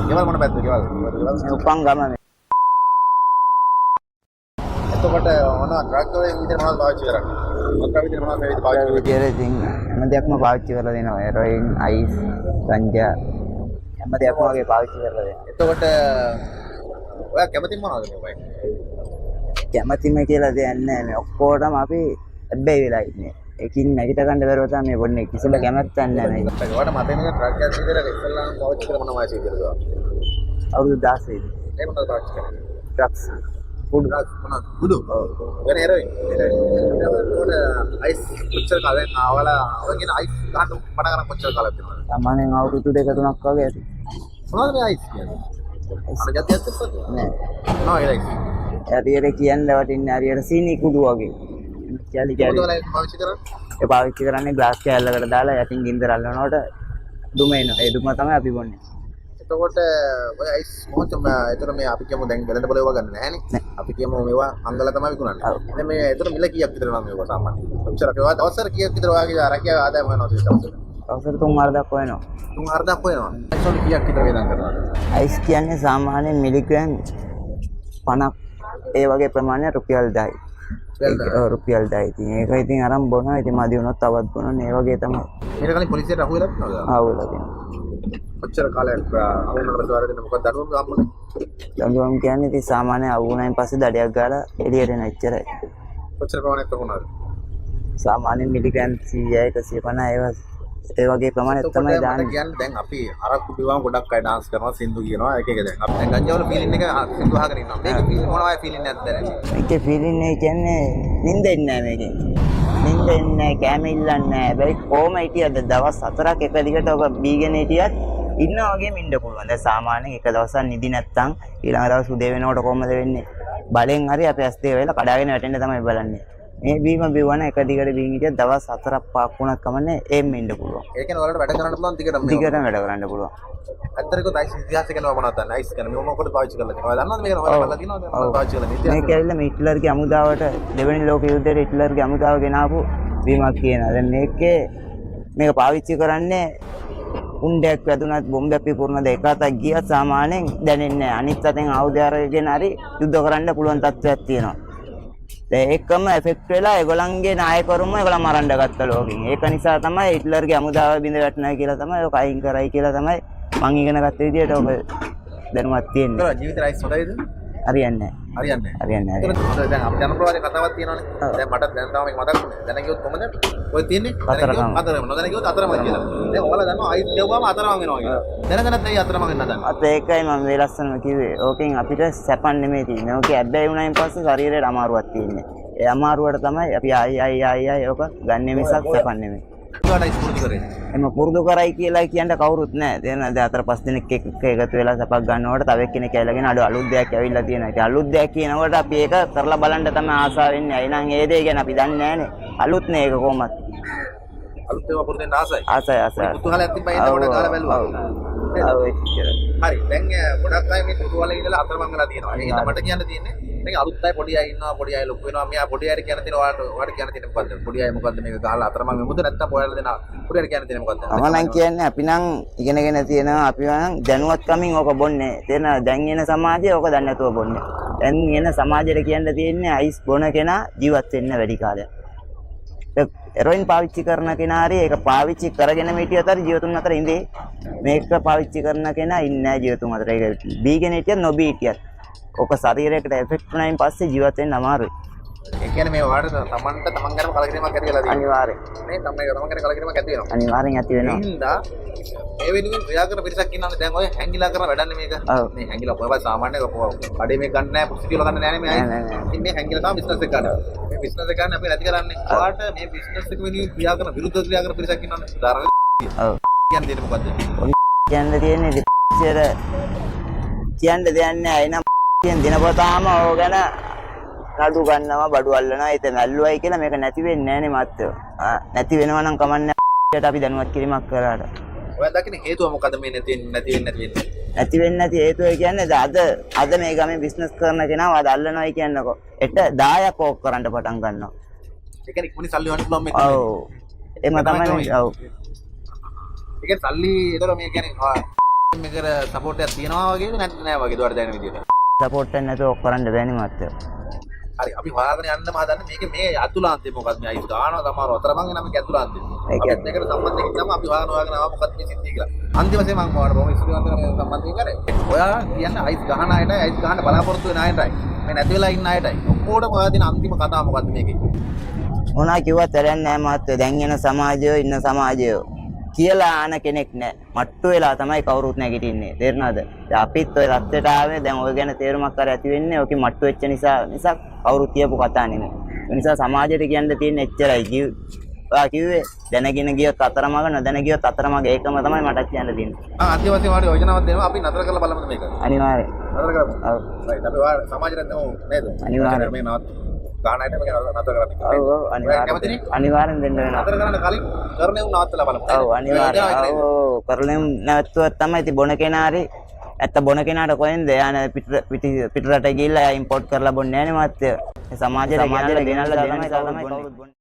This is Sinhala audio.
ගෙවල් මොන පැත්තද ගෙවල්? උපන් ගම එතකොට මොනවා ඩ්‍රග් වලින් විදිහට මොනවද පාවිච්චි කරන්නේ? මොකක් විදිහට මොනවද මේ විදිහට පාවිච්චි කරන්නේ? විදියට ඉතින් හැම දෙයක්ම පාවිච්චි කරලා දෙනවා. හෙරොයින්, අයිස්, ගංජා හැම දෙයක්ම වගේ පාවිච්චි කරලා දෙනවා. එතකොට ඔයා කැමති මොනවද මේ වගේ? කැමැතිම කියලා දෙයක් නැහැ. මේ ඔක්කොටම අපි හැබැයි වෙලා ඉන්නේ. ඒකින් නැගිට ගන්න බැරුව තමයි මේ පොන්නේ කිසිම කැමැත්තක් නැහැ මේක. ඔයාට මතක නේද ඩ්‍රග් එකක් විදිහට ඉස්සල්ලාම පාවිච්චි කරන මොනවා වයසේද? අවුරුදු 16 දී. ඒ මොනවද පාවිච්චි කරන්නේ? ඩ්‍රග්ස්. කුඩු. ඩ්‍රග් මොනවද? කුඩු. ඔව්. වෙන හෙරොයින්. එතකොට අයිස් කොච්චර කාලෙන් ආවලා ඔයගෙන අයිස් ගන්න පණ ගන්න කොච්චර කාලයක් වෙනවද? සාමාන්‍යයෙන් අවුරුදු 2-3ක් වගේ ඇති. මොනවද මේ අයිස් කියන්නේ? අර ගැතියක් තිබ්බද? නෑ. මොනවද අයිස්? හරියට කියන්න වටින්නේ හරියට සීනි කුඩු වගේ. කැලි කැලි. මොකද පාවිච්චි කරන්නේ? ඒ පාවිච්චි කරන්නේ ග්ලාස් කෑල්ලකට දාලා යටින් ගින්දර අල්ලනකොට දුම එනවා. ඒ දුම තමයි අපි බොන්නේ. එතකොට ඔය අයිස් මොකද එතන මේ අපි කියමු දැන් වෙළඳ පොළ ඒවා ගන්න නැහනේ. අපි කියමු මේවා අංගල තමයි විකුණන්නේ. දැන් මේ එතන මිල කීයක් විතර නම් මේවා සාමාන්‍යයෙන්? කොච්චර ඒවා දවසට කීයක් විතර ඔයාගේ රැකියාව ආදායම වෙනවද දවසට? අවසර 3-4ක් වෙනවා. 3-4ක් වෙනවා. අයිස් වල කීයක් විතර වේදම් කරනවද? අයිස් කියන්නේ සාමාන්‍යයෙන් මිලිග්‍රෑම් 50ක් ඒ වගේ ප්‍රමාණයක් රුපියල් 10යි. රුපියල් 10යි. ඉතින් ඒක ඉතින් අරන් බොනවා. ඉතින් මදි වුණොත් තවත් බොනවා. ඒ වගේ තමයි. ඊට කලින් පොලිසියට අහු වෙලත් නේද? ආවලා තියෙනවා. කොච්චර කාලයක් අහුනකට ප්‍රසාර දෙන්න මොකක්ද දඩුවම් ගම්මනේ? දඬුවම් කියන්නේ ඉතින් සාමාන්‍ය අවුණයින් පස්සේ දඩයක් ගාලා එළියට එන එච්චරයි. කොච්චර ප්‍රමාණයක් වුණාද? සාමාන්‍යයෙන් මිලිග්‍රෑම් 100 150 ඒ වගේ ප්‍රමාණයක් තමයි දාන්නේ. කියන්නේ දැන් අපි අරක්කු බිවම ගොඩක් අය ඩාන්ස් කරනවා සින්දු කියනවා එක එක දැන් අපි දැන් ගංජාවල ෆීලින් එක සින්දු අහගෙන ඉන්නවා. මේක ෆීල් මොනවා වගේ ෆීලින් එකක්ද දැනෙන්නේ? මේකේ ෆීලින් එක කියන්නේ නිින්දෙන්නේ නැහැ මේකෙන්. නිින්දෙන්නේ නැහැ, කැම ඉල්ලන්නේ නැහැ. හැබැයි කොහොම හිටියද දවස් 4ක් එක දිගට ඔබ බීගෙන හිටියත් ඉන්නා වගේම ඉන්න පුළුවන්. දැන් සාමාන්‍යයෙන් එක දවසක් නිදි නැත්තම් ඊළඟ දවස් උදේ වෙනකොට කොහොමද වෙන්නේ? බලෙන් හරි අපි ඇස් දෙක වෙලා කඩාගෙන වැටෙන්න තමයි බලන්නේ. මේ බීම බිවන එක දිගට බීන් හිටියත් දවස් 4ක් 5ක් වුණත් කමන්නේ එම් ඉන්න පුළුවන්. ඒ කියන්නේ ඔයාලට වැඩ කරන්න පුළුවන් දිගටම වැඩ කරන්න පුළුවන්. ඇත්තටම අයිස් ඉතිහාසය ගැන මොනවද දන්නේ? අයිස් ගැන මේ මොකටද පාවිච්චි කරලා තියෙනවා? ඔයාලා දන්නවද මේක හොයලා බලලා තියෙනවද? මොකක්ද පාවිච්චි කරලා තියෙන්නේ? මේක ඇවිල්ලා මේ හිට්ලර්ගේ හමුදාවට දෙවෙනි ලෝක යුද්ධයේ හිට්ලර්ගේ හමුදාව ගෙනාවු බීමක් කියනවා. දැන් මේක පාවිච්චි කරන්නේ උණ්ඩයක් වැදුනත් බෝම්බයක් පිපුරන දෙක අතක් ගියත් සාමාන්‍යයෙන් දැනෙන්නේ නැහැ. අනිත් අතෙන් ආයුධ අරගෙන හරි යුද්ධ කරන්න පුළුවන් තත්ත්වයක් තියෙනවා. දැන් ඒකම එෆෙක්ට් වෙලා ඒගොල්ලන්ගේ නායකවරුන්ම ඒගොල්ලන් මරන්න ගත්ත ලෝකෙන්. ඒක නිසා තමයි හිට්ලර්ගේ හමුදාව බිඳ වැටුණා කියලා තමයි ඔක අයින් කරයි කියලා තමයි මං ඉගෙන ගත්ත විදිහට ඔක දැනුමක් තියෙන්නේ. ඒක ජීවිත රයිස් හොඳයිද? හරියන්නේ හරියන්නේ නැහැ. ඒක දැන් අපි ජනප්‍රවාදයේ කතාවක් තියෙනවානේ. දැන් මට දැන් තමයි මේක මතක් වුනේ. දැන කිව්වොත් කොහමද? ඔය තියෙන්නේ හතරම. නොදැන කිව්වොත් හතරම කියලා. දැන් ඔයාලා දන්නවා අයිස් දෙවුවාම හතරම වෙනවා කියලා. දැනගෙනත් ඇයි හතරම වෙන්න හදන්නේ? අත ඒකයි මම මේ ලස්සනම කිව්වේ. ඕකෙන් අපිට සැපක් නෙමෙයි තියෙන්නේ. ඕකේ හැබැයි වුණායින් පස්සේ ශරීරයට අමාරුවක් තියෙන්නේ. ඒ අමාරුවට තමයි අපි ආයි ඕක ගන්න මිසක් සැපක් නෙමෙයි. ඒකට ස්පූර්ති කරේ. එම පුරුදු කරයි කියලා කියන්න කවුරුත් නැහැ. දැන් 4-5 දිනක් එකතු වෙලා සැපක් ගන්නකොට තව එක්කෙනෙක් ඇවිල්ලාගෙන අලුත් දෙයක් ඇවිල්ලා තියෙනවා. ඒ අලුත් දෙයක් කියනකොට අපි ඒක කරලා බලන්න තමයි ආසාව වෙන්නේ. එහෙනම් ඒ දේ ගැන අපි දන්නේ නැහනේ. අලුත් නේ ඒක කොහොමද? අලුත් ඒවා පුරුදෙන් ආසයි. ආසයි. කුතුහලයක් තිබ්බා ඒකට ගාලා බැලුවා. හරි. දැන් ගොඩක් අය මේ කුතුහලේ ඉඳලා අතරමං වෙලා තියෙනවා. ඒ හින්දා මට කියන්න තියෙන්නේ මේක අලුත් අය පොඩි අය ඉන්නවා, පොඩි අය ලොකු වෙනවා. මෙයා පොඩි අයට කියන්න තියෙන ඔයාලට කියන්න තියෙන මොකද්ද? පොඩි අය මොකද්ද මේක ගහලා අතරමං වෙමුද නැත්නම් ඔයාලා දෙන පොඩි අයට කියන්න තියෙන මොකද්ද? මම නම් කියන්නේ අපි නම් ඉගෙනගෙන තියෙනවා. අපි නම් දැනුවත්කමින් ඕක බොන්නේ. තේන දැන් එන සමාජයේ ඕක දන්නේ නැතුව බොන්නේ. දැන් එන සමාජයට කියන්න තියෙන්නේ අයිස් බොන කෙනා ජීවත් වෙන්න වැඩි කාලයක්. හෙරොයින් පාවිච්චි කරන කෙනා හරි ඒක පාවිච්චි කරගෙන හිටියත් හරි ජීවතුන් අතර ඉඳේ. මේක පාවිච්චි කරන කෙනා ඉන්නේ නැහැ ජීවතුන් අතර. ඒක බීගෙන හිටියත් නොබී හිටියත් ඕක ශරීරයකට එෆෙක්ට් වුණායින් පස්සේ ජීවත් වෙන්න අමාරුයි. ඒ කියන්නේ මේ ඔයාලට තමන්ට තමන් ගැනම කලකිරීමක් ඇති වෙලා තියෙනවා. අනිවාර්යෙන්. මේ තමන් ගැන කලකිරීමක් ඇති වෙනවා. අනිවාර්යෙන් ඇති වෙනවා. ඒ හින්දා මේ වෙනුවෙන් ක්‍රියා කරන පිරිසක් ඉන්නවානේ. දැන් ඔය හැංගිලා කරන වැඩන්නේ මේක. මේ හැංගිලා කොහොමද සාමාන්‍ය කඩේ මේක ගන්න නැහැ, පුස්තිතිවල ගන්න නැහැ නේ මේ අය. ඉතින් මේ හැංගිලා තමයි බිස්නස් එක ගන්නවා. මේ බිස්නස් එක ගන්න අපි නැති කරන්නේ. ඔයාලට මේ බිස්නස් එක වෙනුවෙන් ක්‍රියා කරන විරුද්ධ ක්‍රියා කරන පිරිසක් ඉන්නවානේ. උදාහරණයක්. ඔව්. කියන්නේ දෙන්නේ මොකද්ද? කියන්න තියෙන්නේ ඉතින් කියන්න දෙයක් නැහැ. එනම් කියන දිනපතාම ඕක ගැන නඩු ගන්නවා, බඩු අල්ලනවා. ඒක මැල්ලුවයි කියලා මේක නැති වෙන්නේ නැහැ නේ මාත්‍යෝ. නැති වෙනවා නම් කමන්නේ නැහැ. අපි දැනුවත් කිරීමක් කරාට. ඔයා දකින්නේ හේතුව මොකද්ද මේ නැති වෙන්නේ? නැති වෙන්නේ නැති හේතුව කියන්නේ අද මේ ගමේ බිස්නස් කරන කෙනාව අද අල්ලනවායි කියන්නකො. 10ක් ඕක කරන්න පටන් ගන්නවා. ඒ කියන්නේ ඉක්මනින් සල්ලි වන්න පුළුවන් මේක. ඔව්. එම තමයි. ඔව්. ඒ කියන්නේ සල්ලි ඒතර මේ කියන්නේ මේකට සපෝට් එකක් තියනවා වගේද නැත්නම් නෑ වගේද ඔයාලට දැනෙන විදියට. සපෝට් එක නැතුව කරන්න බෑනේ මත්තයෝ. හරි අපි හොයාගෙන යන්න මහදන්නේ මේකේ අතුලාන්තේ මොකක්ද මේ අයිස් ගන්නවා සමහර අතරමං එන මේක අතුලාන්තේ. ඒකත් මේකට සම්බන්ධ වෙන්න තමයි අපි හොයාගෙන ආවා මොකක්ද මේ සිද්ධිය කියලා. අන්තිම වශයෙන් මම කොහොමද බොහොම ස්තුතිවන්ත කරන සම්බන්ධයෙන් කරේ. ඔයා කියන්නේ අයිස් ගහන අයටයි අයිස් ගහන්න බලාපොරොත්තු වෙන අයටයි මේ නැති වෙලා ඉන්න අයටයි ඔක්කොටම ඔයා දෙන අන්තිම කතාව මොකක්ද මේකේ? මොනවා කිව්වත් වැඩක් නැහැ මත්තයෝ. දැන් එන සමාජය ඉන්න සමාජය කියලා ආන කෙනෙක් නැහැ. මට්ටු වෙලා තමයි කවුරුත් නැගිටින්නේ. තේරුණාද? දැන් අපිත් ඔය රටට ආවේ දැන් ඔය ගැන තේරුමක් කර ඇති වෙන්නේ ඔකේ මට්ටු වෙච්ච නිසා කවුරුත් කියපු කතා නෙමෙයි. ඒ නිසා සමාජයට කියන්න තියෙන එච්චරයි. ඔයා කිව්වේ දැනගෙන ගියොත් අතරමඟ නොදැන ගියොත් අතරමඟ ඒකම තමයි මට කියන්න තියෙන්නේ. අන්තිම වශයෙන් වාඩි යෝජනාවක් දෙනවා අපි නතර කරලා බලමුද මේක? අනිවාර්යයෙන්. නතර කරමු. ඔව්. රයිට් අපි ඔයා සමාජයට දෙමු නේද? අනිවාර්යයෙන්. මේ ගානයිට මේක නතර කරලා ඔව් ඔව් අනිවාර්යෙන් දෙන්න වෙනවා. නතර කරන්න කලින් කරණේ උන් නවත්තලා බලමු. ඔව් අනිවාර්යයෙන්. ඔව් කරලෙම් නැවතුවත් තමයි ඉතින් බොන කෙනා හරි ඇත්ත බොන කෙනාට කොහෙන්ද යාන පිට රට ගිහිල්ලා ඉම්පෝට් කරලා බොන්නේ නැහැ නේ මාත්‍ය. සමාජයට ගෙනල්ලා දෙනල්ලා තමයි කවුරුත් බොන්නේ.